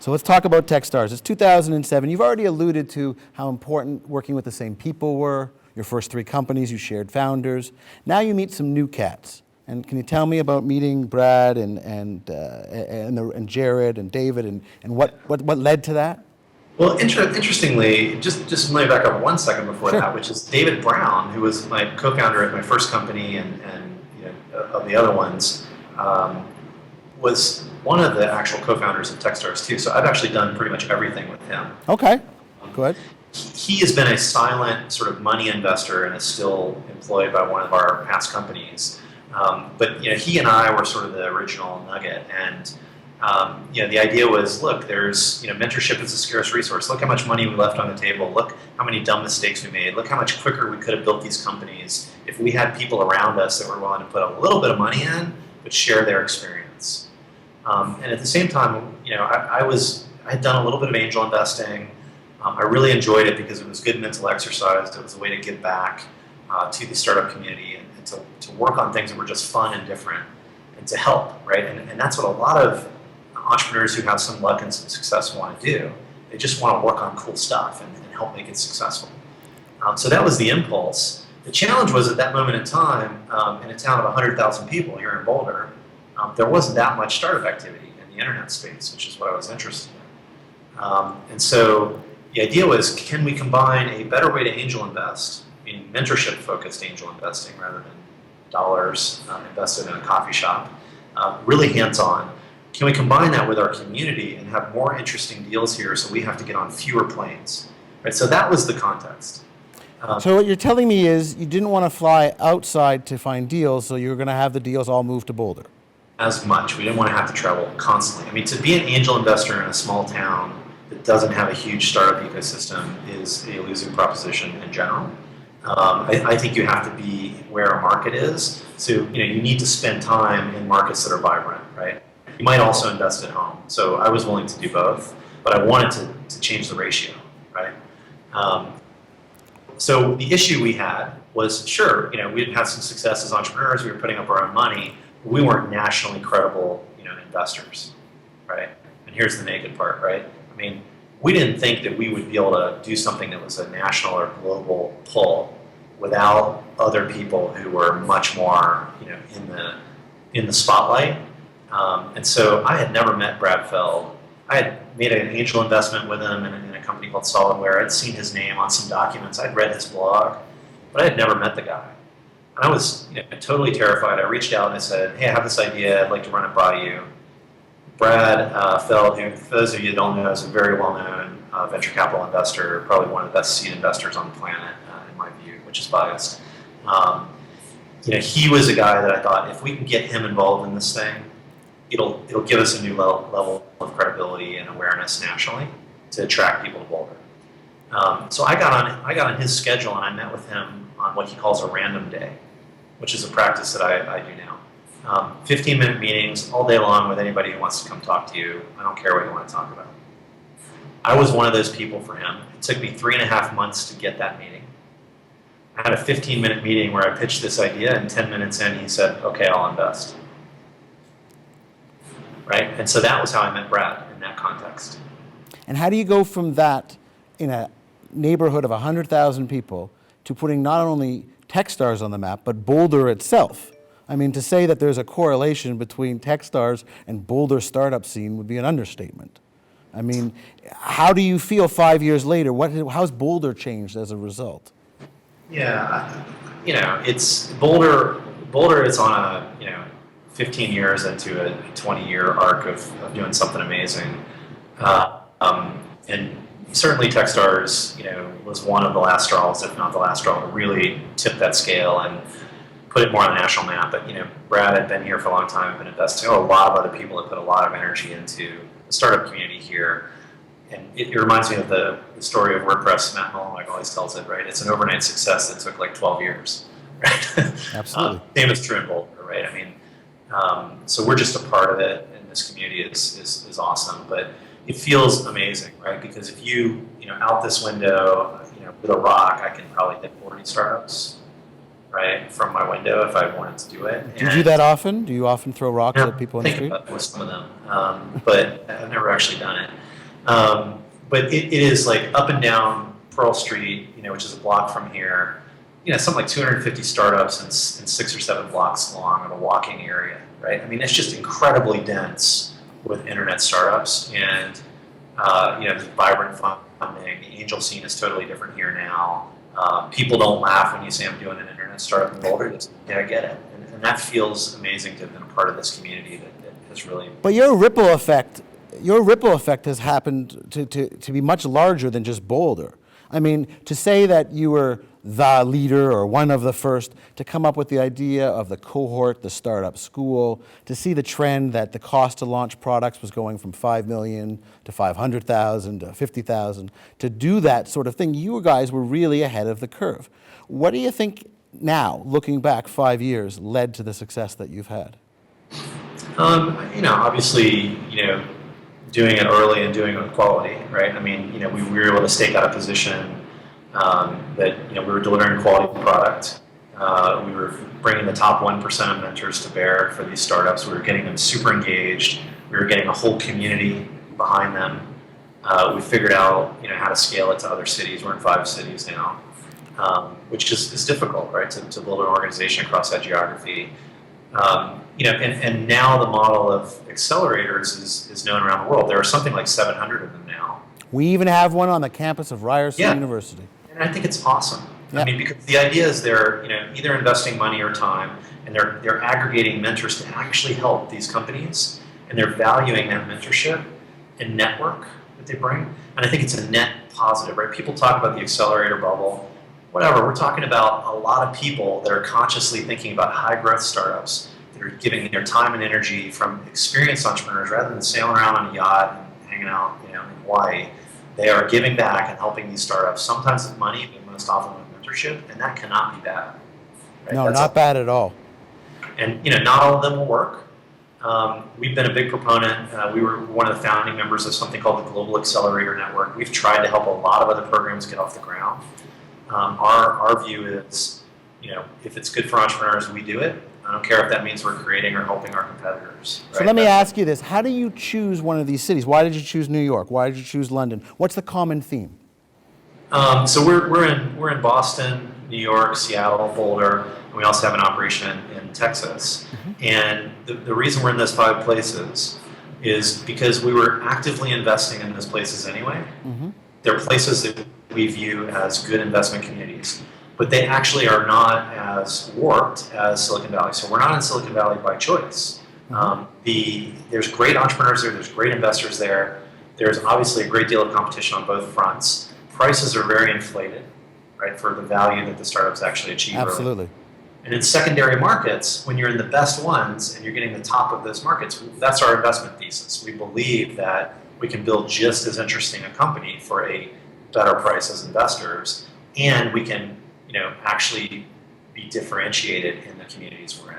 So let's talk about Techstars. It's 2007. You've already alluded to how important working with the same people were. Your first 3 companies, you shared founders. Now you meet some new cats. And can you tell me about meeting Brad and Jared and David and what led to that? Well, interestingly, just let me back up 1 second before Sure. that, which is David Brown, who was my co-founder at my first company and of the other ones, was one of the actual co-founders of Techstars too. So I've actually done pretty much everything with him. Okay, good. He has been a silent sort of money investor and is still employed by one of our past companies. But he and I were sort of the original nugget, and the idea was, look, there's mentorship is a scarce resource. Look how much money we left on the table. Look how many dumb mistakes we made. Look how much quicker we could have built these companies if we had people around us that were willing to put a little bit of money in, but share their experience. And at the same time, I had done a little bit of angel investing. I really enjoyed it because it was good mental exercise. It was a way to give back to the startup community and to work on things that were just fun and different and to help, right? And that's what a lot of entrepreneurs who have some luck and some success want to do. They just want to work on cool stuff and help make it successful. So that was the impulse. The challenge was at that moment in time, in a town of 100,000 people here in Boulder, there wasn't that much startup activity in the internet space, which is what I was interested in. And so the idea was, can we combine a better way to angel invest, meaning mentorship-focused angel investing rather than dollars invested in a coffee shop, really hands-on. Can we combine that with our community and have more interesting deals here so we have to get on fewer planes? Right, so that was the context. So what you're telling me is you didn't want to fly outside to find deals, so you were going to have the deals all moved to Boulder. As much. We didn't want to have to travel constantly. I mean, to be an angel investor in a small town that doesn't have a huge startup ecosystem is a losing proposition in general. I think you have to be where a market is. So, you need to spend time in markets that are vibrant, right? You might also invest at home. So I was willing to do both, but I wanted to change the ratio, right? So the issue we had was, sure, we had some success as entrepreneurs. We were putting up our own money. We weren't nationally credible, investors, right? And here's the naked part, right? I mean, we didn't think that we would be able to do something that was a national or global pull without other people who were much more, in the spotlight. And so I had never met Brad Feld. I had made an angel investment with him in a company called Solidware. I'd seen his name on some documents. I'd read his blog, but I had never met the guy. And I was totally terrified. I reached out and I said, hey, I have this idea. I'd like to run it by you. Brad Feld, who, for those of you that don't know, is a very well-known venture capital investor, probably one of the best seed investors on the planet, in my view, which is biased. He was a guy that I thought, if we can get him involved in this thing, it'll give us a new level of credibility and awareness nationally to attract people to Boulder. So I got on his schedule and I met with him on what he calls a random day, which is a practice that I do now. 15-minute meetings all day long with anybody who wants to come talk to you. I don't care what you want to talk about. I was one of those people for him. It took me 3.5 months to get that meeting. I had a 15-minute meeting where I pitched this idea, and 10 minutes in, he said, okay, I'll invest. Right? And so that was how I met Brad in that context. And how do you go from that in a neighborhood of 100,000 people to putting not only Techstars on the map, but Boulder itself? I mean, to say that there's a correlation between Techstars and Boulder startup scene would be an understatement. I mean, how do you feel 5 years later? How's Boulder changed as a result? Yeah, it's Boulder. Boulder is on a 15 years into a 20-year arc of doing something amazing, and certainly Techstars, was one of the last straws, if not the last straw, to really tip that scale and put it more on the national map. But Brad had been here for a long time, been investing. A lot of other people have put a lot of energy into the startup community here. And it reminds me of the story of WordPress. Matt Mullenweg always tells it, right? It's an overnight success that took like 12 years, right? Absolutely. Same is true in Boulder, right? I mean, so we're just a part of it, and this community is awesome. But it feels amazing, right? Because if you, out this window, with a rock, I can probably hit 40 startups, right, from my window if I wanted to do it. Do you do that often? Do you often throw rocks at people in the street? With some of them, but I've never actually done it. But it is like up and down Pearl Street, which is a block from here. Something like 250 startups and 6 or 7 blocks long of a walking area, right? I mean, it's just incredibly dense with internet startups, and there's vibrant funding. The angel scene is totally different here now. People don't laugh when you say I'm doing an internet startup in Boulder. Yeah, I get it, and that feels amazing to have been a part of this community that has really. But your ripple effect has happened to be much larger than just Boulder. I mean, to say that you were the leader or one of the first to come up with the idea of the cohort, the startup school, to see the trend that the cost to launch products was going from 5 million to 500,000 to 50,000, to do that sort of thing, you guys were really ahead of the curve. What do you think now, looking back 5 years, led to the success that you've had? Obviously, doing it early and doing it with quality, right? I mean, we were able to stake out a position that, we were delivering quality product. We were bringing the top 1% of mentors to bear for these startups. We were getting them super engaged. We were getting a whole community behind them. We figured out, how to scale it to other cities. We're in 5 cities now, which is difficult, right? To build an organization across that geography. And now the model of accelerators is known around the world. There are something like 700 of them now. We even have one on the campus of Ryerson University. And I think it's awesome. Yeah. I mean, because the idea is they're either investing money or time, and they're aggregating mentors to actually help these companies, and they're valuing that mentorship and network that they bring. And I think it's a net positive, right? People talk about the accelerator bubble. Whatever, we're talking about a lot of people that are consciously thinking about high growth startups that are giving their time and energy from experienced entrepreneurs rather than sailing around on a yacht and hanging out, in Hawaii. They are giving back and helping these startups, sometimes with money, but most often with mentorship, and that cannot be bad. Right? No, not bad at all. And not all of them will work. We've been a big proponent. We were one of the founding members of something called the Global Accelerator Network. We've tried to help a lot of other programs get off the ground. Our view is, if it's good for entrepreneurs, we do it. I don't care if that means we're creating or helping our competitors. Right? So let me ask you this. How do you choose one of these cities? Why did you choose New York? Why did you choose London? What's the common theme? So we're in Boston, New York, Seattle, Boulder, and we also have an operation in Texas. Mm-hmm. And the reason we're in those 5 places is because we were actively investing in those places anyway. Mm-hmm. They're places that we view as good investment communities, but they actually are not as warped as Silicon Valley. So we're not in Silicon Valley by choice. There's great entrepreneurs there, there's great investors there. There's obviously a great deal of competition on both fronts. Prices are very inflated, right, for the value that the startups actually achieve. Absolutely. Early. And in secondary markets, when you're in the best ones and you're getting the top of those markets, that's our investment thesis. We believe that we can build just as interesting a company for a better price as investors, and we can, actually be differentiated in the communities we're in.